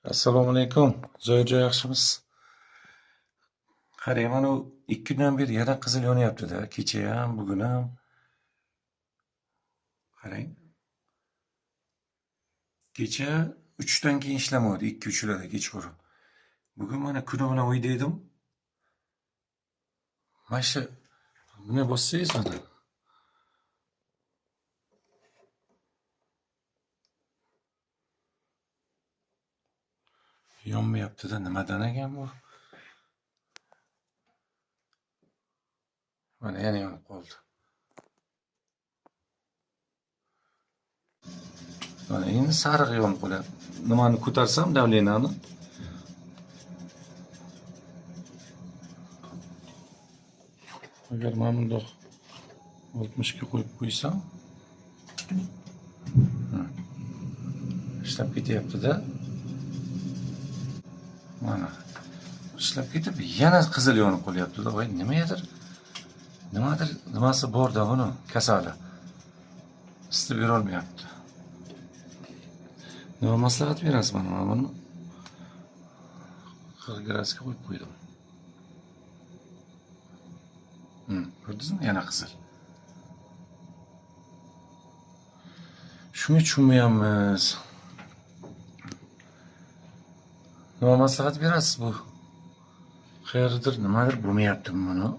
Assalomu alaykum. Joy yaxshimiz? Qarang, mana u 2 kundan beri yana qizil yonyapti-da. Kecha ham, bugun ham. Qarang. Kecha 3 dan keyin ishlamadi, 2-3larda kechqurun. Bugun mana kuni bilan uyda edim. Mana shu buni bossangiz mana. Yonmayapti-da, nimadan ekan bu? Mana yana yonib qoldi. Mana endi sariq yonib qolyapti. Nimani ko'tarsam davleniyani. Agar mana bundoq 60 ga qo'yib qo'ysam, ishlab ketyapti-da. Mana ishlab ketib, yana qizil yonib qolyapti-da. Voy, nimadir nimasi bor-da buni, kasali. Isitib bera olmayapti. Nima maslahat berasiz mana buni? 40 gradusga qo'yib qo'ydim. Ko'rdingizmi? Yana qizil. Shunga tushunmayapmiz. Nima maslahat berasiz bu? Qayerdadir nimadir bo'lmayapti buni.